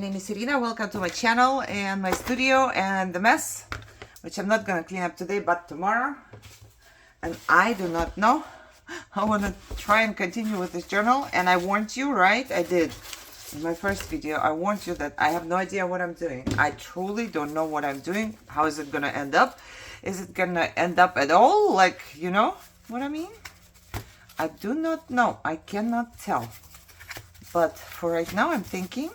name is Irina. Welcome to my channel and my studio and the mess, which I'm not going to clean up today, but tomorrow. And I do not know. I want to try and continue with this journal. And I warned you, right? I did. In my first video, I warned you that I have no idea what I'm doing. I truly don't know what I'm doing. How is it going to end up? Is it going to end up at all? Like, you know what I mean? I do not know. I cannot tell. But for right now, I'm thinking,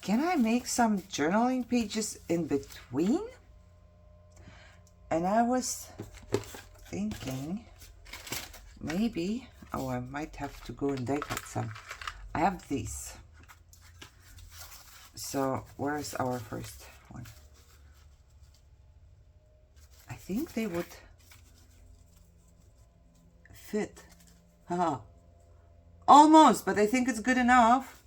can I make some journaling pages in between? And I was thinking, maybe, oh, I might have to go and dig at some. I have these. So where's our first one? I think they would fit. Haha. Almost, but I think it's good enough.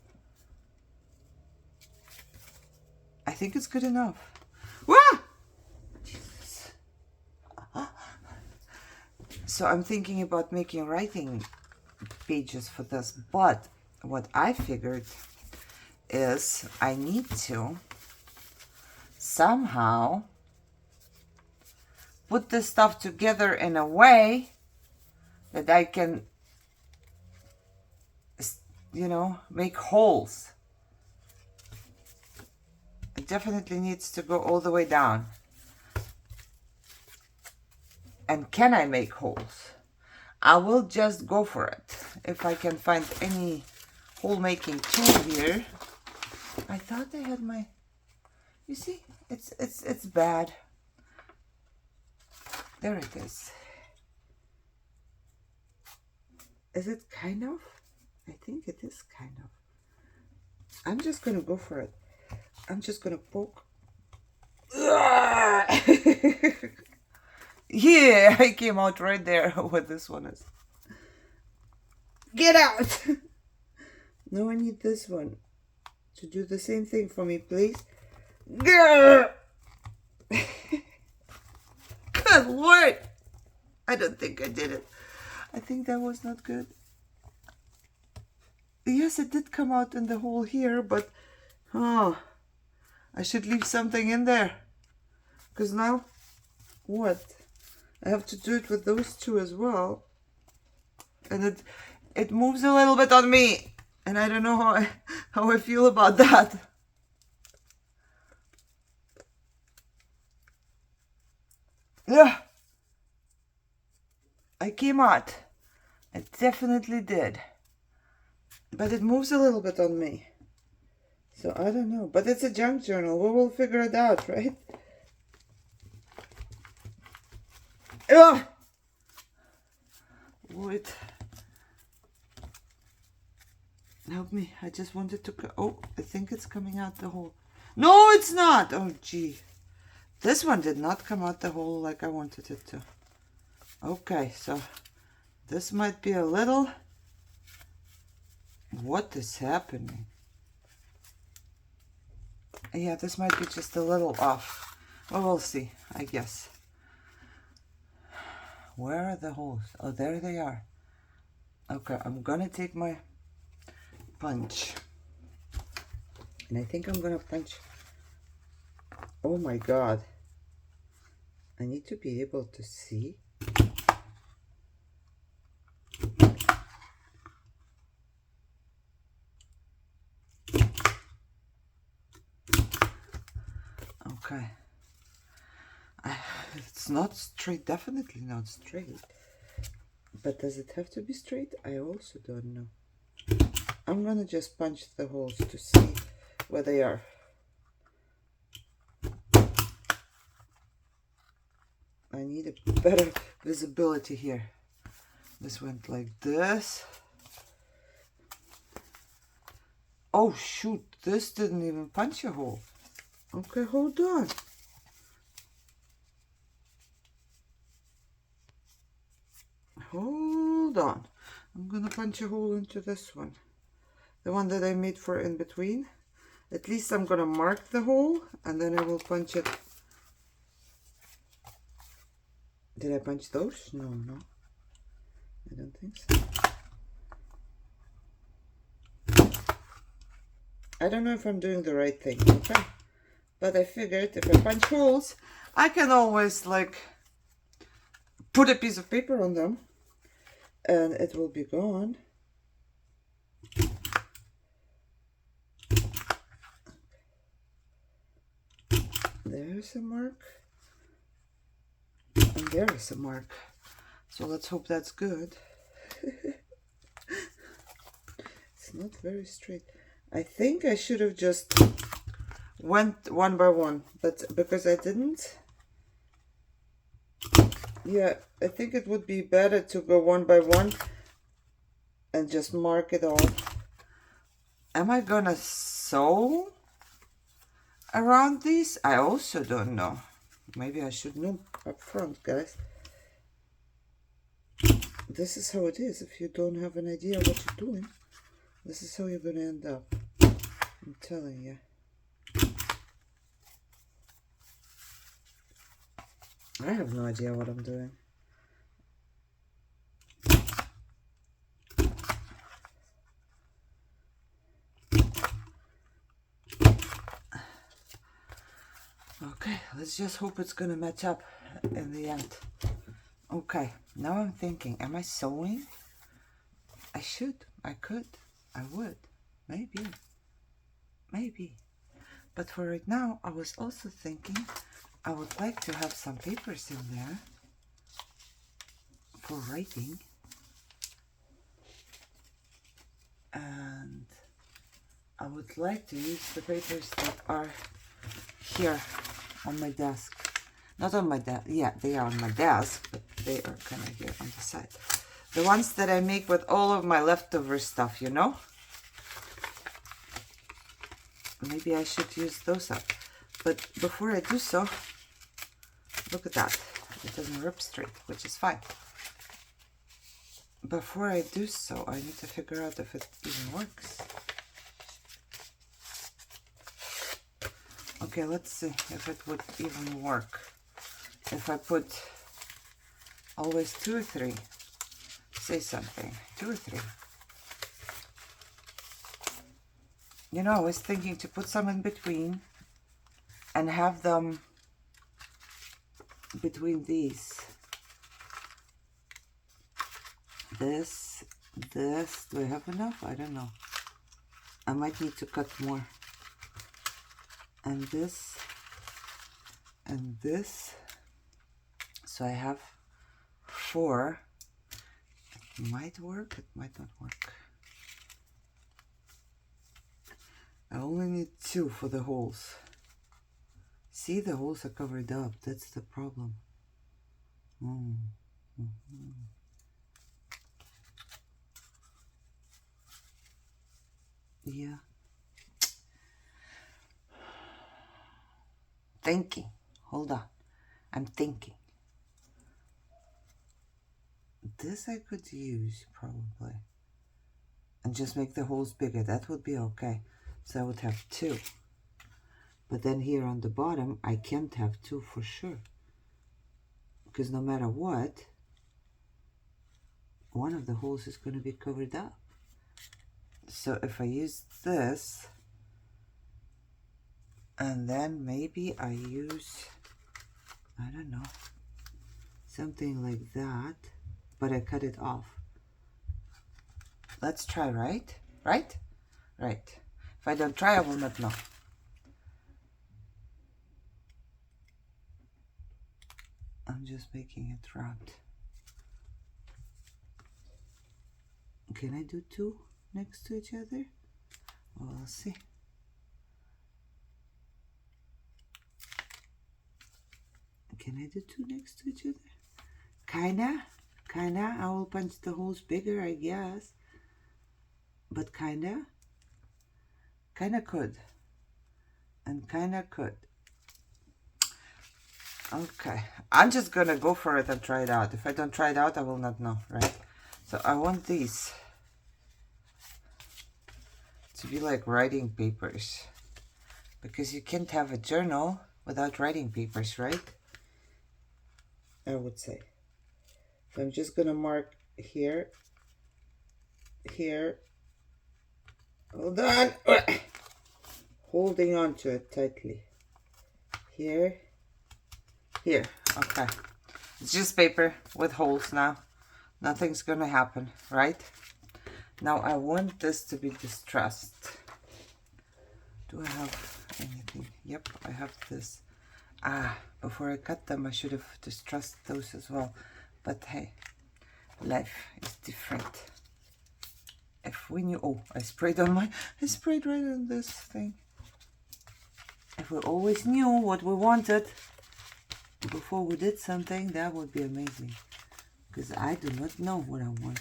I think it's good enough. Wah! Jesus. So I'm thinking about making writing pages for this, but what I figured is I need to somehow put this stuff together in a way that I can, you know, make holes. It definitely needs to go all the way down. And can I make holes? I will just go for it. If I can find any hole making tool here. I thought I had my, you see, it's bad. There it is. Is it kind of? I think it is kind of. I'm just gonna go for it. I'm just gonna poke. Yeah, I came out right there what this one is. Get out! Now I need this one to do the same thing for me, please. Good Lord! I don't think I did it. I think that was not good. Yes, it did come out in the hole here, but oh, I should leave something in there. Because now, what? I have to do it with those two as well. And it moves a little bit on me. And I don't know how I feel about that. Yeah. I came out. I definitely did. But it moves a little bit on me. So I don't know. But it's a junk journal. We will figure it out, right? Ugh! Wait. Help me. I just wanted to... Oh, I think it's coming out the hole. No, it's not! Oh, gee. This one did not come out the hole like I wanted it to. Okay, so this might be a little... What is happening? Yeah, this might be just a little off. Well, we'll see, I guess. Where are the holes? Oh, there they are. Okay, I'm gonna take my punch. And I think I'm gonna punch. Oh my God. I need to be able to see. Okay. It's not straight, definitely not straight. But does it have to be straight? I also don't know. I'm gonna just punch the holes to see where they are. I need a better visibility here. This went like this. Oh shoot, this didn't even punch a hole. Okay, hold on. Hold on. I'm gonna punch a hole into this one. The one that I made for in between. At least I'm gonna mark the hole and then I will punch it. Did I punch those? No, no. I don't think so. I don't know if I'm doing the right thing, okay? But I figured if I punch holes, I can always like put a piece of paper on them and it will be gone. There's a mark. And there is a mark. So let's hope that's good. It's not very straight. I think I should have just went one by one, but because I didn't, yeah, I think it would be better to go one by one and just mark it off. Am I gonna sew around these? I also don't know. Maybe I should know up front, guys. This is how it is. If you don't have an idea what you're doing, this is how you're gonna end up. I'm telling you. I have no idea what I'm doing. Okay, let's just hope it's gonna match up in the end. Okay, now I'm thinking, am I sewing? I should, I could, I would, maybe. But for right now, I was also thinking I would like to have some papers in there for writing. And I would like to use the papers that are here on my desk. Not on my desk, yeah, they are on my desk, but they are kind of here on the side. The ones that I make with all of my leftover stuff, you know? Maybe I should use those up. But before I do so, look at that. It doesn't rip straight, which is fine. Before I do so, I need to figure out if it even works. Okay, let's see if it would even work. If I put always 2 or 3, say something, 2 or 3. You know, I was thinking to put some in between and have them between these. This, do I have enough? I don't know. I might need to cut more. And this, and this. So I have 4. It might work, it might not work. I only need 2 for the holes. See, the holes are covered up. That's the problem. Yeah. Thinking. Hold on. I'm thinking. This I could use probably. And just make the holes bigger. That would be okay. So I would have 2. But then here on the bottom, I can't have 2 for sure. Because no matter what, one of the holes is going to be covered up. So if I use this, and then maybe I use, I don't know, something like that, but I cut it off. Let's try, right? Right? Right. If I don't try, I will not know. I'm just making it round. Can I do 2 next to each other? Well, we'll see. Can I do 2 next to each other? Kinda. I will punch the holes bigger, I guess. But kinda could. And kinda could. Okay. I'm just gonna go for it and try it out. If I don't try it out, I will not know, right? So I want these to be like writing papers. Because you can't have a journal without writing papers, right? I would say. So I'm just gonna mark here. Hold on. holding on to it tightly. Here, here, okay. It's just paper with holes now. Nothing's gonna happen, right? Now I want this to be distressed. Do I have anything? Yep, I have this. Before I cut them, I should have distressed those as well. But hey, life is different. If we knew, oh, I sprayed right on this thing. If we always knew what we wanted before we did something, that would be amazing. Because I do not know what I want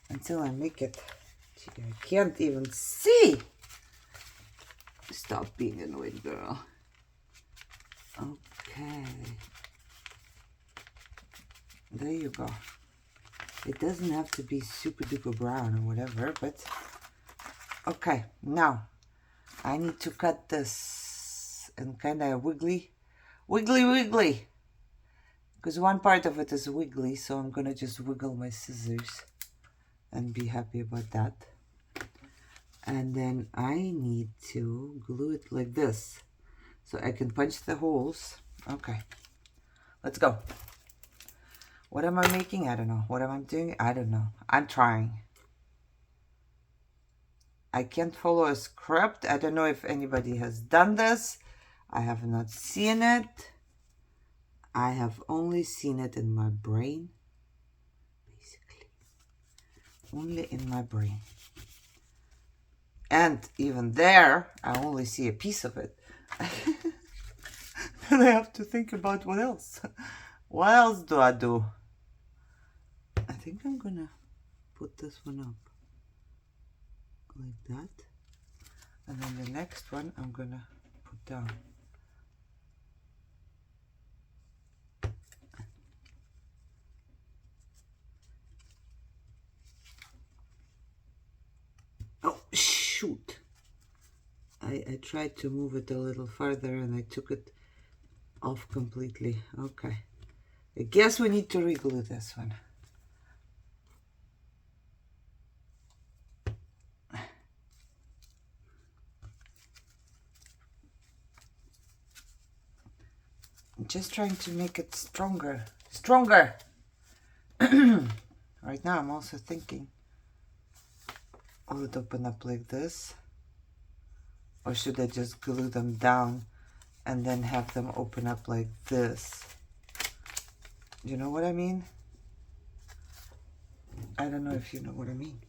until I make it. Gee, I can't even see. Stop being annoyed, girl. Okay. There you go. It doesn't have to be super duper brown or whatever, but okay. Now I need to cut this and kind of wiggly. Because one part of it is wiggly, so I'm gonna just wiggle my scissors and be happy about that. And then I need to glue it like this so I can punch the holes. Okay, let's go. What am I making? I don't know. What am I doing? I don't know. I'm trying. I can't follow a script. I don't know if anybody has done this. I have not seen it. I have only seen it in my brain. Basically. Only in my brain. And even there, I only see a piece of it. Then I have to think about what else. What else do I do? I think I'm gonna put this one up like that. And then the next one I'm gonna put down. Oh, shoot. I tried to move it a little further and I took it off completely. Okay. I guess we need to re-glue this one. I'm just trying to make it stronger. Stronger! Right now I'm also thinking, will it open up like this? Or should I just glue them down and then have them open up like this? You know what I mean? I don't know if you know what I mean.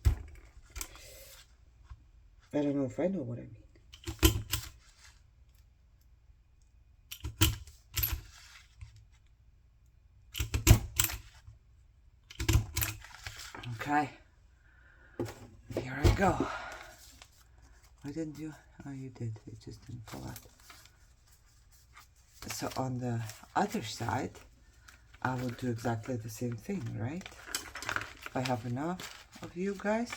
I don't know if I know what I mean. Okay. Here I go. Why didn't you? Oh, you did. It just didn't fall out. So on the other side, I will do exactly the same thing, right? If I have enough of you guys.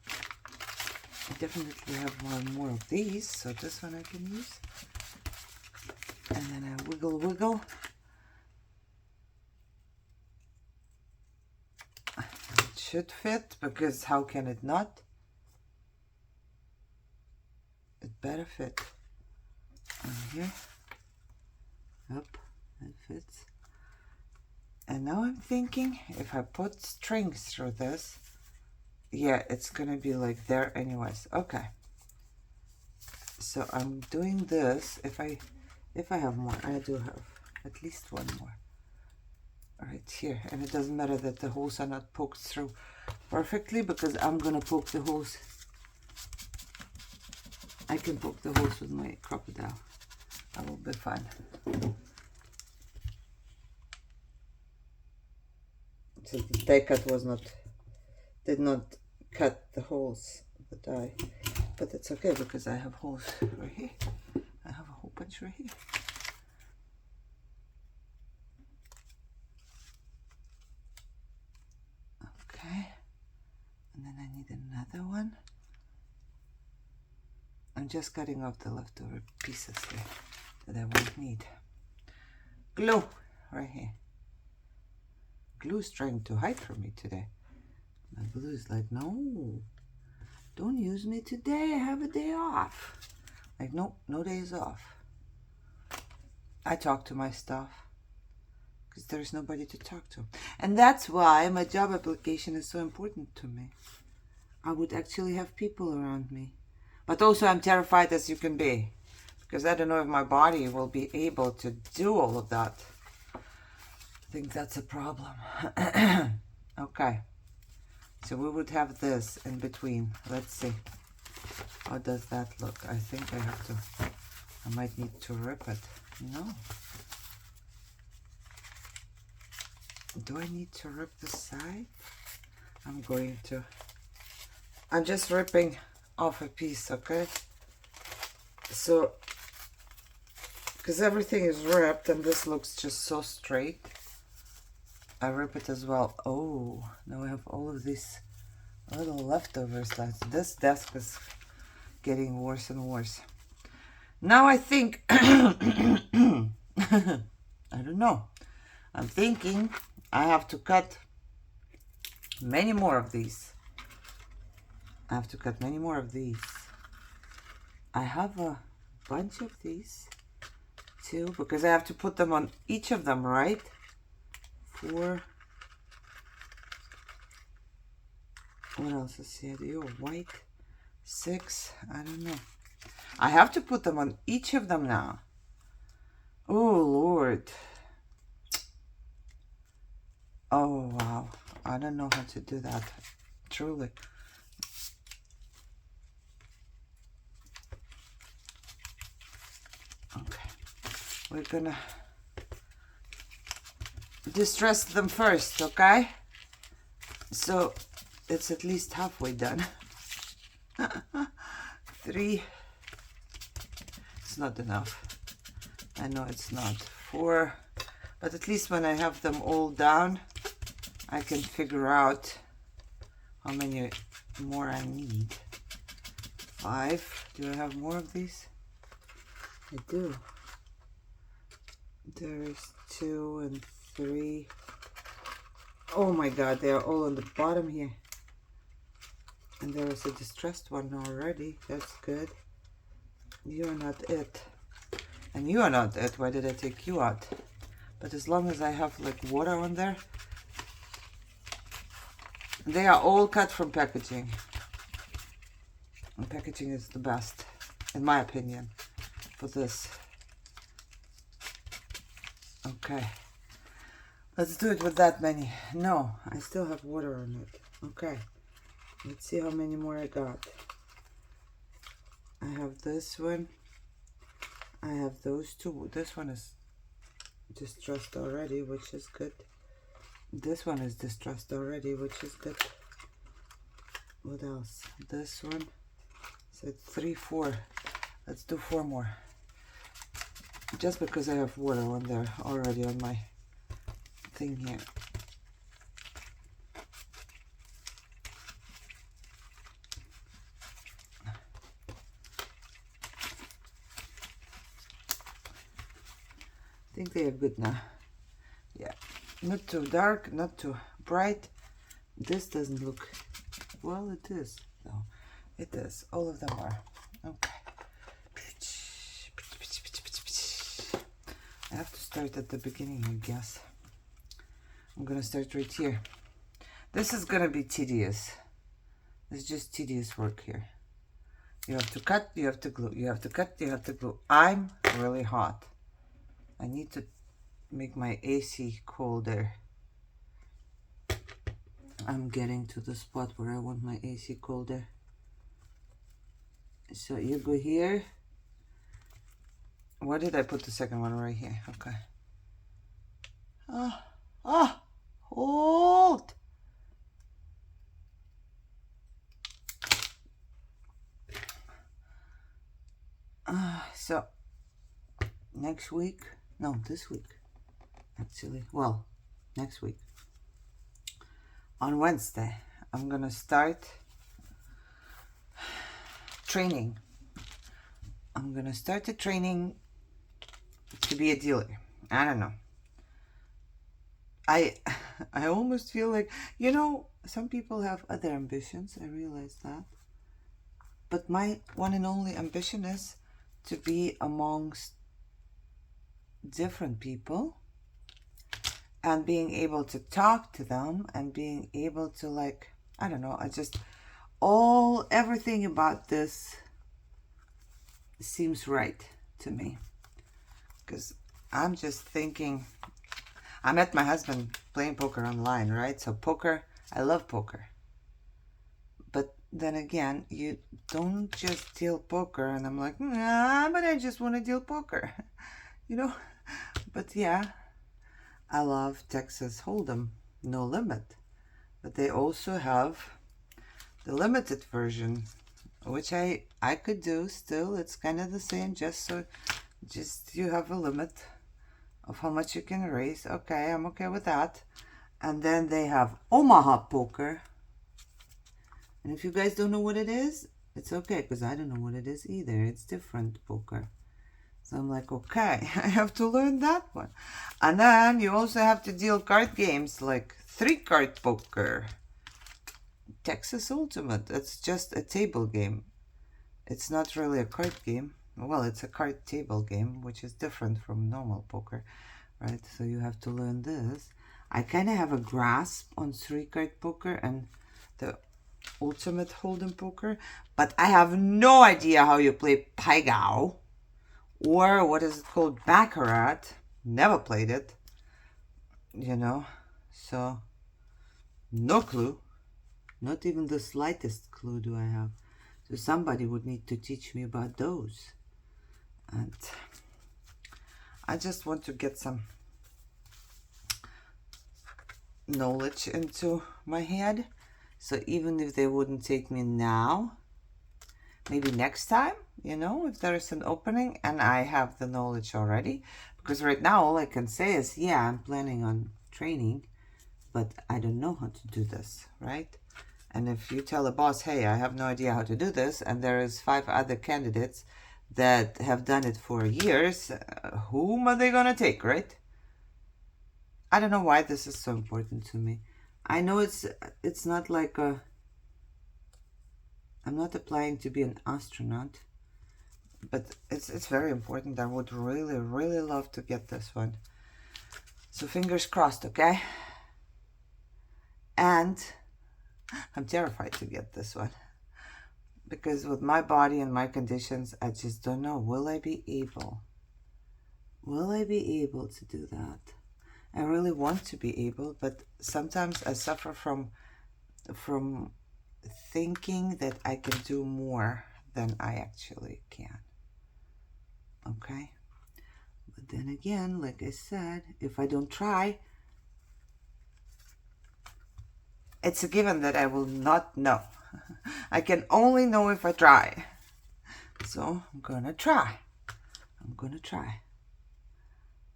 I definitely have one more of these, so this one I can use. And then I wiggle. It should fit, because how can it not? It better fit. And here. Up, it fits. And now I'm thinking, if I put strings through this, yeah, it's gonna be like there anyways. Okay. So I'm doing this. If I have more, I do have at least one more. Right here. And it doesn't matter that the holes are not poked through perfectly, because I'm gonna poke the holes. I can poke the holes with my crocodile. That will be fun. So the die cut did not cut the holes of the die, but it's okay because I have holes right here. I have a whole bunch right here. Okay, and then I need another one. I'm just cutting off the leftover pieces here that I won't need. Glue right here. Glue is trying to hide from me today. My glue is like, no, don't use me today. I have a day off. Like, no days off. I talk to my staff because there's nobody to talk to. And that's why my job application is so important to me. I would actually have people around me. But also I'm terrified as you can be, because I don't know if my body will be able to do all of that. I think that's a problem. Okay. So we would have this in between. Let's see. How does that look? I think I might need to rip it. No. Do I need to rip the side? I'm just ripping off a piece, okay? So, because everything is ripped and this looks just so straight, I rip it as well. Oh, now I have all of these little leftovers. This desk is getting worse and worse. Now I think, I don't know. I'm thinking I have to cut many more of these. I have a bunch of these too, because I have to put them on each of them, right? 4. What else is here? White. 6. I don't know. I have to put them on each of them now. Oh, Lord. Oh, wow. I don't know how to do that. Truly. Okay. We're gonna distress them first, okay? So it's at least halfway done. 3. It's not enough. I know it's not. 4. But at least when I have them all down, I can figure out how many more I need. 5. Do I have more of these? I do. There's 2 and 3. Oh my god, they are all on the bottom here. And there is a distressed one already. That's good. You are not it. And you are not it. Why did I take you out? But as long as I have like water on there, they are all cut from packaging. And packaging is the best, in my opinion, for this. Okay. Let's do it with that many. No, I still have water on it. Okay. Let's see how many more I got. I have this one. I have those 2. This one is distressed already, which is good. This one is distressed already, which is good. What else? This one. So it's 3, 4. Let's do 4 more. Just because I have water on there already on my thing here. I think they are good now. Yeah, not too dark, not too bright. This doesn't look, well, it is. No, it is. All of them are. Okay. I have to start at the beginning, I guess. I'm gonna start right here. This is gonna be tedious. It's just tedious work here. You have to cut, you have to glue, you have to cut, you have to glue. I'm really hot. I need to make my AC colder. I'm getting to the spot where I want my AC colder. So you go here. Where did I put the second one? Right here. Okay. Hold. So next week, no, this week, actually, well, next week, on Wednesday, I'm gonna start training. I'm gonna start the training to be a dealer. I don't know. I almost feel like, you know, some people have other ambitions. I realize that. But my one and only ambition is to be amongst different people and being able to talk to them and being able to, like, I don't know, I just, everything about this seems right to me. Because I'm just thinking, I met my husband playing poker online, right? So poker, I love poker. But then again, you don't just deal poker, and I'm like, nah, but I just want to deal poker, you know? But yeah, I love Texas Hold'em, no limit. But they also have the limited version, which I could do still. It's kind of the same, just you have a limit of how much you can raise. Okay, I'm okay with that. And then they have Omaha Poker. And if you guys don't know what it is, it's okay, because I don't know what it is either. It's different poker. So I'm like, okay, I have to learn that one. And then you also have to deal card games like 3-card poker. Texas Ultimate, it's just a table game. It's not really a card game. Well, it's a card table game, which is different from normal poker, right? So you have to learn this. I kind of have a grasp on 3-card poker and the Ultimate Hold'em poker, but I have no idea how you play Paigao or what is it called, Baccarat. Never played it, you know, so no clue. Not even the slightest clue do I have. So somebody would need to teach me about those. And I just want to get some knowledge into my head. So even if they wouldn't take me now, maybe next time, you know, if there is an opening and I have the knowledge already. Because right now all I can say is, yeah, I'm planning on training, but I don't know how to do this, right? And if you tell a boss, hey, I have no idea how to do this, and there is 5 other candidates that have done it for years, whom are they gonna take, right? I don't know why this is so important to me. I know it's not like I'm not applying to be an astronaut, but it's very important. I would really, really love to get this one. So fingers crossed, okay? And I'm terrified to get this one. Because with my body and my conditions, I just don't know. Will I be able? Will I be able to do that? I really want to be able, but sometimes I suffer from thinking that I can do more than I actually can. Okay? But then again, like I said, if I don't try, it's a given that I will not know. I can only know if I try. So I'm gonna try. I'm gonna try.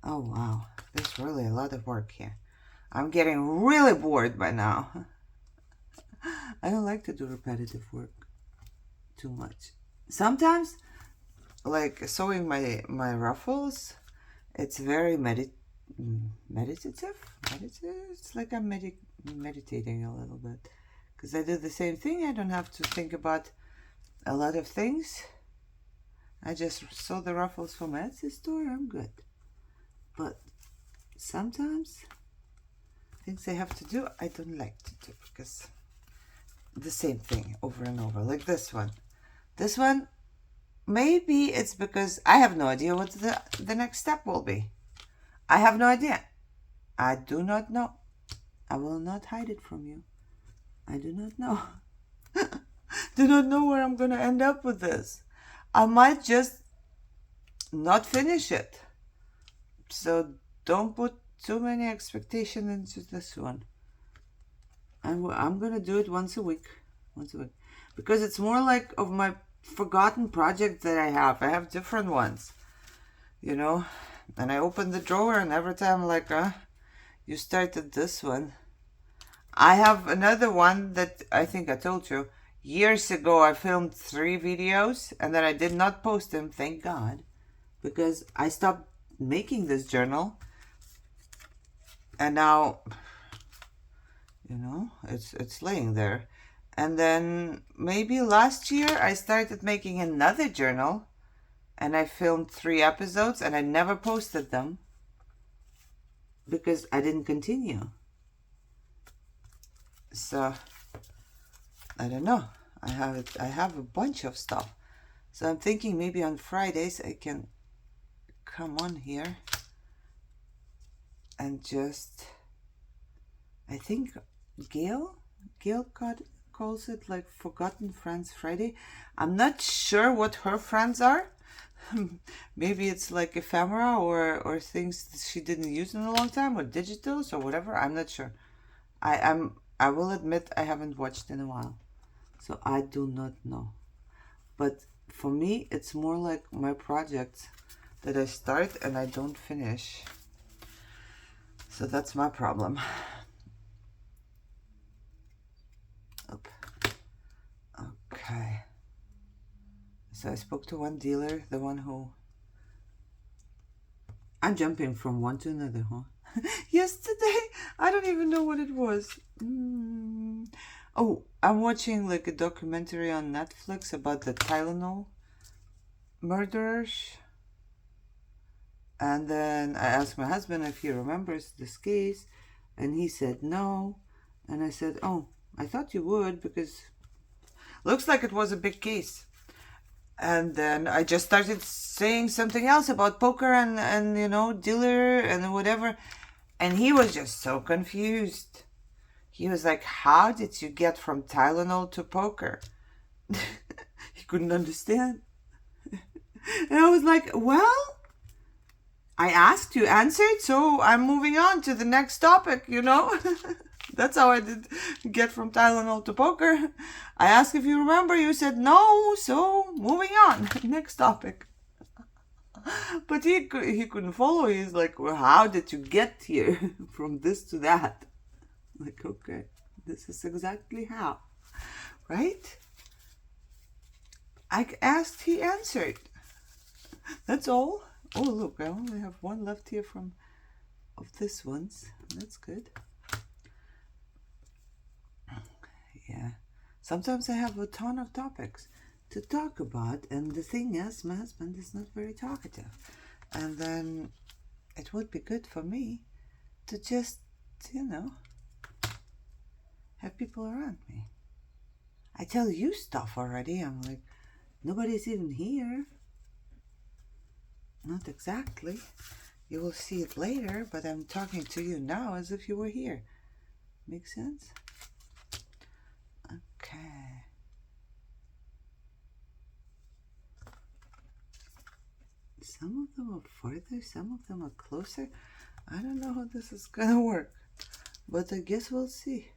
Oh wow, there's really a lot of work here. I'm getting really bored by now. I don't like to do repetitive work too much. Sometimes, like sewing my ruffles, it's very meditative. It's like I'm meditating a little bit. Because I do the same thing. I don't have to think about a lot of things. I just sew the ruffles from Etsy store. I'm good. But sometimes things I have to do, I don't like to do, because the same thing over and over, like this one. This one, maybe it's because I have no idea what the next step will be. I have no idea. I do not know. I will not hide it from you. I do not know. Do not know where I'm going to end up with this. I might just not finish it. So don't put too many expectations into this one. I'm going to do it once a week. Because it's more like of my forgotten project that I have. I have different ones, you know. And I open the drawer and every time I'm like, you started this one. I have another one that I think I told you. Years ago I filmed 3 videos and then I did not post them, thank God. Because I stopped making this journal. And now, you know, it's laying there. And then maybe last year I started making another journal. and I filmed 3 episodes and I never posted them because I didn't continue. So I don't know. I have a bunch of stuff. So I'm thinking maybe on Fridays I can come on here and just, I think Gail calls it like Forgotten Friends Friday. I'm not sure what her friends are. Maybe it's like ephemera or things that she didn't use in a long time, or digitals or whatever. I'm not sure. I will admit I haven't watched in a while, so I do not know. But for me, it's more like my projects that I start and I don't finish. So that's my problem. Oop. Okay. So I spoke to one dealer, the one who... I'm jumping from one to another, huh? Yesterday, I don't even know what it was. Oh, I'm watching like a documentary on Netflix about the Tylenol murderers. And then I asked my husband if he remembers this case, and he said no. And I said, oh, I thought you would, because looks like it was a big case. And then I just started saying something else about poker and you know, dealer and whatever. And he was just so confused. He was like, how did you get from Tylenol to poker? He couldn't understand. And I was like, well, I asked, you answered, so I'm moving on to the next topic, you know? That's how I did get from Tylenol to poker. I asked if you remember, you said no, so moving on. Next topic. But he couldn't follow. He's like, well, how did you get here from this to that? Like, okay, this is exactly how, right? I asked, he answered. That's all. Oh, look, I only have one left here of this ones. That's good. Yeah. Sometimes I have a ton of topics to talk about, and the thing is, my husband is not very talkative. And then it would be good for me to just, you know, have people around me. I tell you stuff already. I'm like, nobody's even here. Not exactly. You will see it later, but I'm talking to you now as if you were here. Make sense? Okay. Some of them are farther, some of them are closer. I don't know how this is gonna work, but I guess we'll see.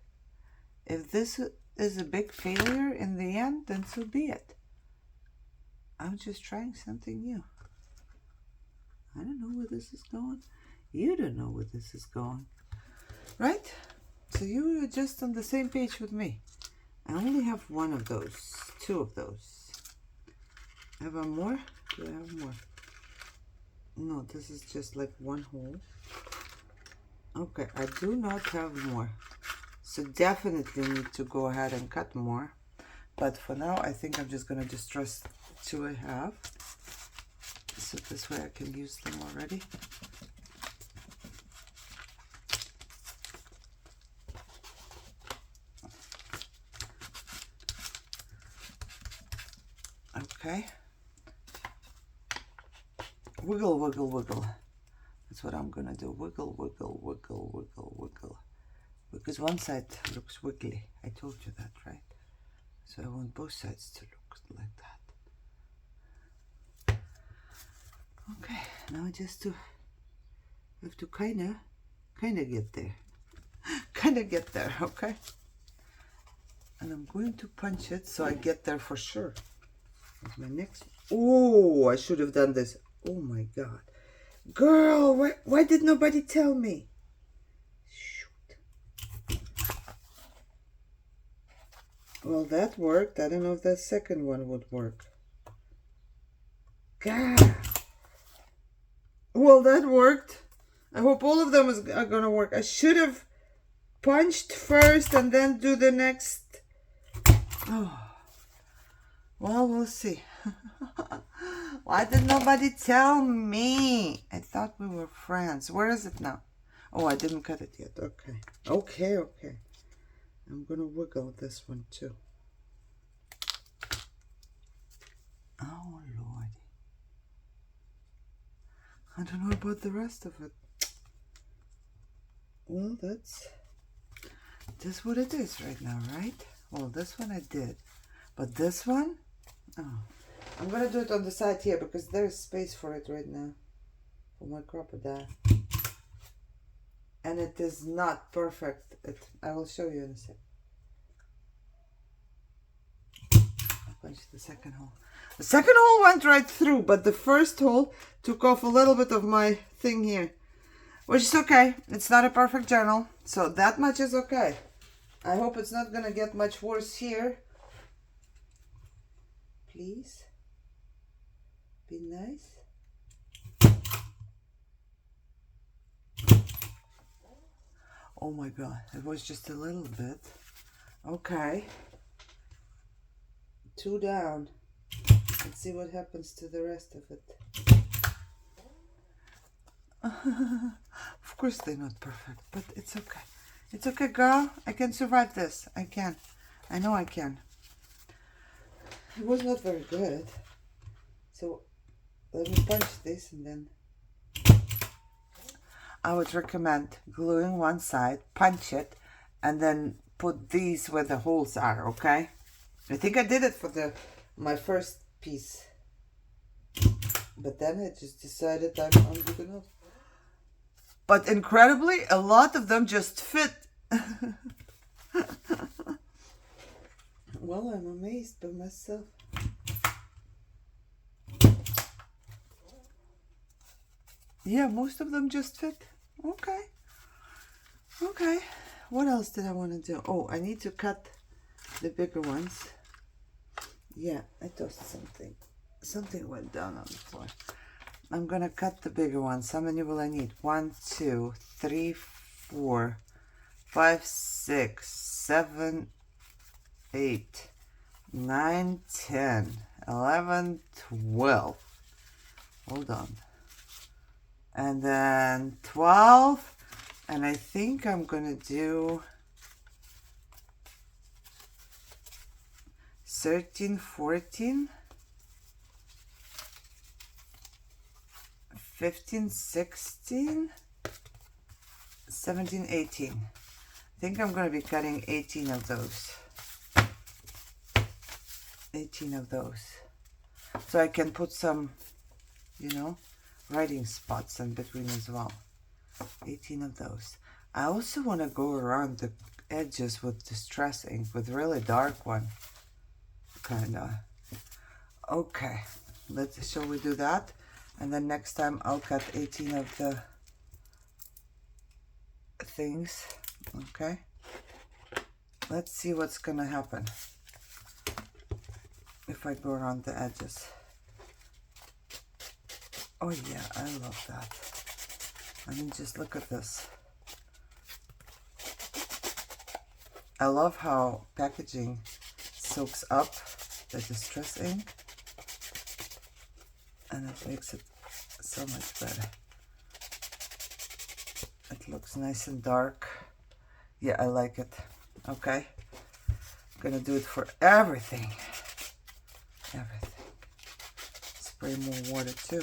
If this is a big failure in the end, then so be it. I'm just trying something new. I don't know where this is going. You don't know where this is going. Right? So you are just on the same page with me. I only have one of those, 2 of those. Have I more? Do I have more? No, this is just like one hole. Okay, I do not have more. So definitely need to go ahead and cut more. But for now, I think I'm just going to distress 2 I have. So this way I can use them already. Okay. Wiggle, wiggle, wiggle. That's what I'm gonna do. Wiggle, wiggle, wiggle, wiggle, wiggle. Because one side looks wiggly. I told you that, right? So I want both sides to look like that. Okay, now just have to kinda get there. Kinda get there, okay? And I'm going to punch it so I get there for sure. With my next... Oh, I should have done this. Oh my God. Girl, why did nobody tell me? Shoot. Well, that worked. I don't know if that second one would work. God. Well, that worked. I hope all of them are gonna work. I should have punched first and then do the next. Oh. Well, we'll see. Why did nobody tell me? I thought we were friends. Where is it now? Oh, I didn't cut it yet. Okay. Okay. I'm gonna wiggle this one too. Oh, Lord. I don't know about the rest of it. Well, that's what it is right now, right? Well, this one I did. But this one? Oh. I'm gonna do it on the side here because there's space for it right now. For my crocodile. And it is not perfect. I will show you in a sec. I'll punch the second hole. The second hole went right through, but the first hole took off a little bit of my thing here. Which is okay. It's not a perfect journal, so that much is okay. I hope it's not gonna get much worse here. Please. Be nice. Oh my God, it was just a little bit. Okay. 2 down. Let's see what happens to the rest of it. Of course they're not perfect, but it's okay. It's okay, girl. I can survive this. I can. I know I can. It was not very good. So let me punch this and then... I would recommend gluing one side, punch it, and then put these where the holes are, okay? I think I did it for my first piece. But then I just decided I'm good enough. But incredibly, a lot of them just fit. Well, I'm amazed by myself. Yeah, most of them just fit. Okay. Okay. What else did I want to do? Oh, I need to cut the bigger ones. Yeah, I tossed something. Something went down on the floor. I'm going to cut the bigger ones. How many will I need? 1, 2, 3, 4, 5, 6, 7, 8, 9, 10, 11, 12. Hold on. And then 12, and I think I'm gonna do 13, 14, 15, 16, 17, 18. I think I'm gonna be cutting 18 of those. 18 of those. So I can put some, you know, writing spots in between as well. 18 of those. I also want to go around the edges with distress ink, with really dark one. Kinda. Okay. Shall we do that? And then next time I'll cut 18 of the things. Okay. Let's see what's gonna happen if I go around the edges. Oh yeah, I love that. I mean, just look at this. I love how packaging soaks up the distress ink, and it makes it so much better. It looks nice and dark. Yeah, I like it. Okay. I'm gonna do it for everything. Everything. Spray more water too.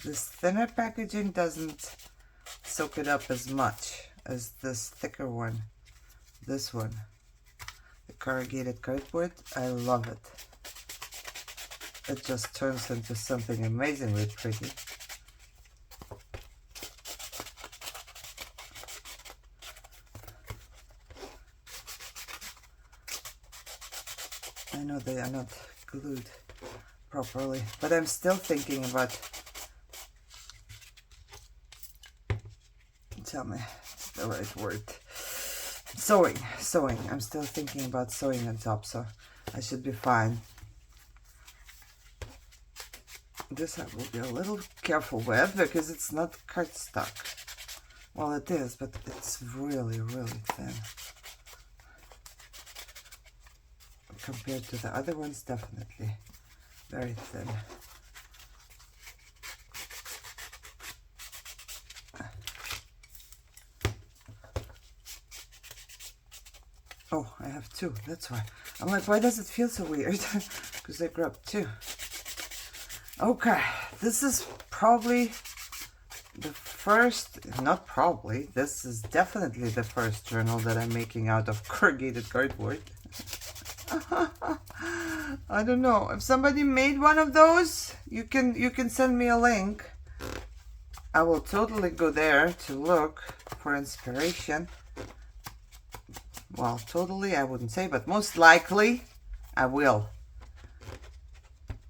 This thinner packaging doesn't soak it up as much as this thicker one. This one, the corrugated cardboard, I love it. It just turns into something amazingly pretty. I know they are not glued properly, but I'm still thinking about... Tell me the right word. Sewing. I'm still thinking about sewing on top, so I should be fine. This I will be a little careful with because it's not cardstock. Well, it is, but it's really, really thin. Compared to the other ones, definitely very thin. Oh, I have two, that's why. I'm like, why does it feel so weird? Because I grabbed two. Okay, this is probably the first, not probably, this is definitely the first journal that I'm making out of corrugated cardboard. I don't know. If somebody made one of those, you can send me a link. I will totally go there to look for inspiration. Well, totally I wouldn't say, but most likely I will.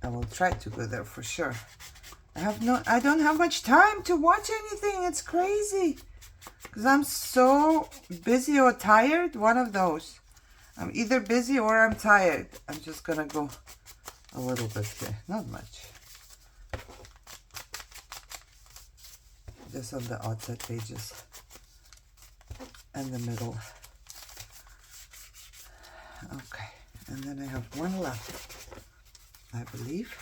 I will try to go there for sure. I don't have much time to watch anything. It's crazy. Because I'm so busy or tired. One of those. I'm either busy or I'm tired. I'm just gonna go a little bit here. Not much. Just on the outside pages. And the middle. Okay. And then I have one left, I believe.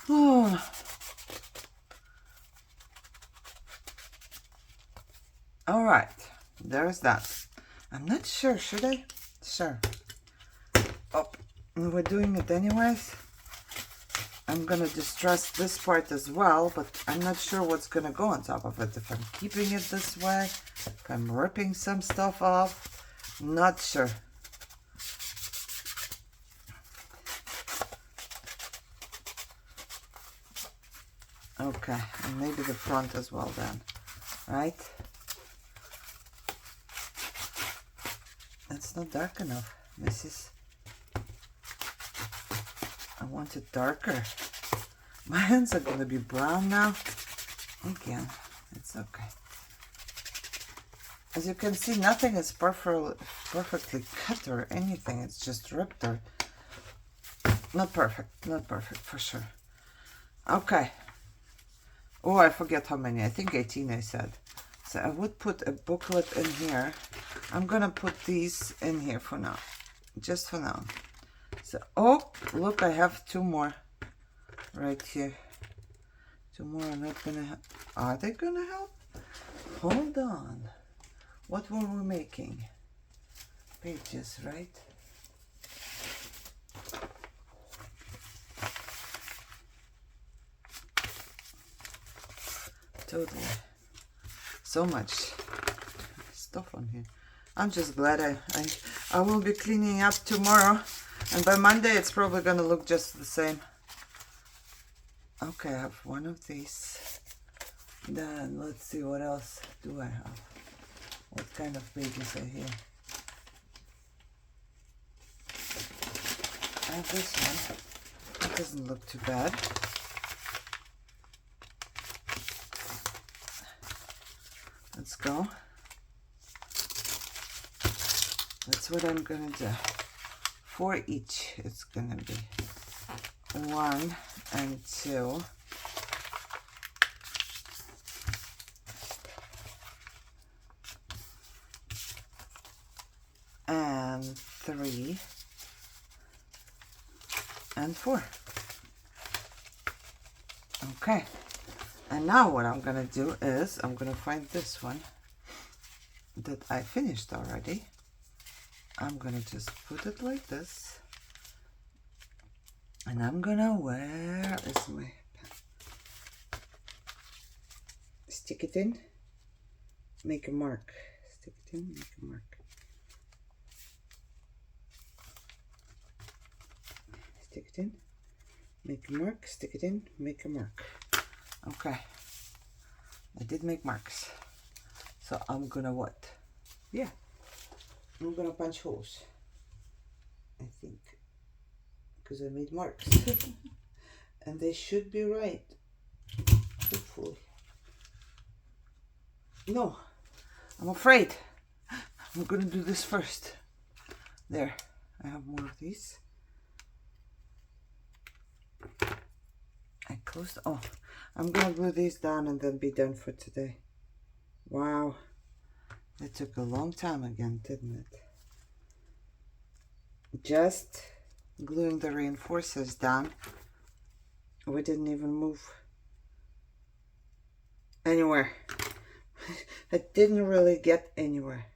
Oh. All right, there's that. I'm not sure, should I? Sure. Oh, we're doing it anyways. I'm gonna distress this part as well, but I'm not sure what's gonna go on top of it. If I'm keeping it this way, if I'm ripping some stuff off, not sure. Okay, and maybe the front as well then, right? It's not dark enough, Mrs. I want it darker. My hands are gonna be brown now. Again, it's okay. As you can see, nothing is perfectly cut or anything. It's just ripped or not perfect for sure. Okay. Oh, I forget how many. I think 18 I said. So I would put a booklet in here. I'm gonna put these in here for now. Just for now. So, oh, look, I have two more right here. Two more are not gonna help. Are they gonna help? Hold on. What were we making? Pages, right? Totally. So much stuff on here. I'm just glad I will be cleaning up tomorrow, and by Monday it's probably gonna look just the same. Okay, I have one of these. Then let's see, what else do I have? What kind of pages are here? I have this one. It doesn't look too bad. Let's go. That's what I'm gonna do. For each, it's gonna be 1 and 2. And 3 and 4. Okay. And now what I'm gonna do is I'm gonna find this one that I finished already. I'm gonna just put it like this, and I'm gonna, where is my pen? Stick it in, make a mark. Stick it in, make a mark. Stick it in, make a mark, stick it in, make a mark. Okay, I did make marks. So I'm gonna what? Yeah, I'm gonna punch holes, I think. because I made marks. And they should be right, hopefully. No, I'm afraid. I'm gonna do this first. There, I have more of these. I closed. Oh, I'm gonna glue these down and then be done for today. Wow, that took a long time again, didn't it? Just gluing the reinforcers down. We didn't even move anywhere. I didn't really get anywhere,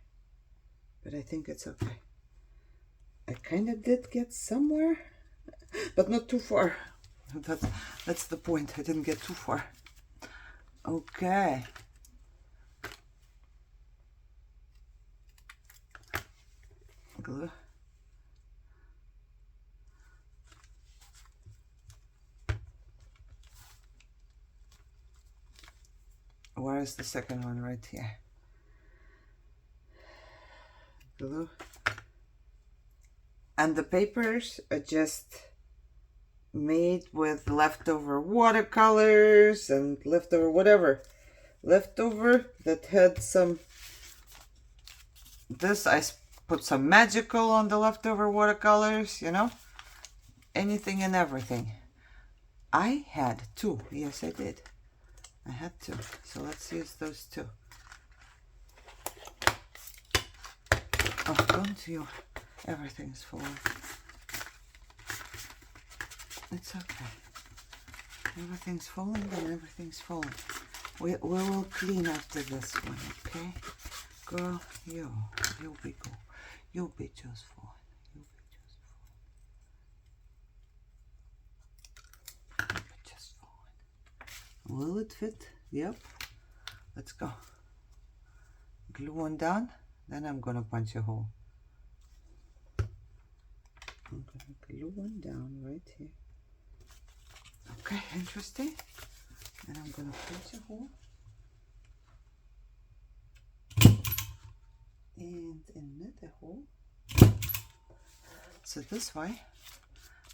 but I think it's okay. I kind of did get somewhere, but not too far. That's the point. I didn't get too far. Okay. Glue. Where is the second one? Right here. Glue. And the papers are just made with leftover watercolors and leftover whatever. Leftover that had some... This, I put some magical on the leftover watercolors, you know. Anything and everything. I had two. Yes, I did. I had two. So let's use those two. Oh, don't you... Everything's full. It's okay. Everything's falling and everything's falling. We will clean after this one, okay? Girl, you'll be cool. You'll be just fine. You'll be just fine. You'll be just fine. Will it fit? Yep. Let's go. Glue one down, then I'm gonna punch a hole. I'm gonna glue one down right here. Okay, interesting. And I'm gonna punch a hole. And another hole. So this way,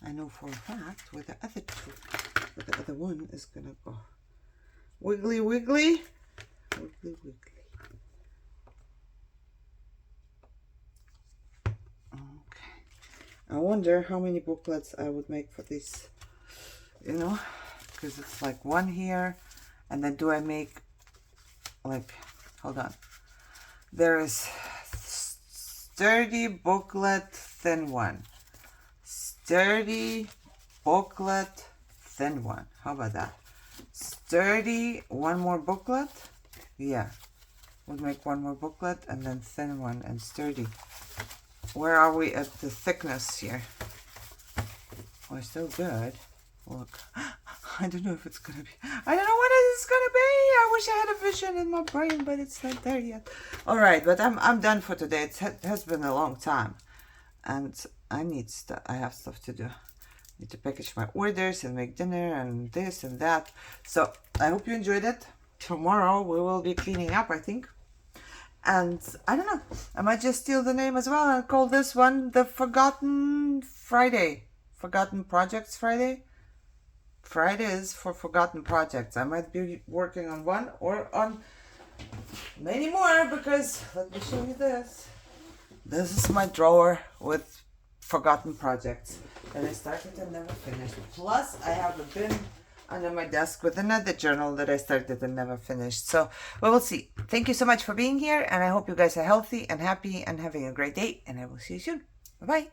I know for a fact where the other two, where the other one is gonna go. Wiggly, wiggly, wiggly, wiggly. I wonder how many booklets I would make for this, you know, because it's like one here, and then do I make like, hold on, there is sturdy booklet thin one, sturdy booklet thin one. How about that? Sturdy, one more booklet. Yeah, we'll make one more booklet and then thin one and sturdy. Where are we at the thickness here? We're still good. Look, I don't know if it's gonna be. I don't know what it's gonna be. I wish I had a vision in my brain, but it's not there yet. All right, but I'm done for today. It has been a long time, and I need stuff. I have stuff to do. I need to package my orders and make dinner and this and that. So I hope you enjoyed it. Tomorrow we will be cleaning up, I think. And I don't know, I might just steal the name as well and call this one the Forgotten Friday. Forgotten Projects Friday. Fridays for Forgotten Projects. I might be working on one or on many more, because let me show you this. This is my drawer with Forgotten Projects that I started and never finished. Plus I have a bin under my desk with another journal that I started and never finished. So we will see. Thank you so much for being here, and I hope you guys are healthy and happy and having a great day, and I will see you soon. Bye bye.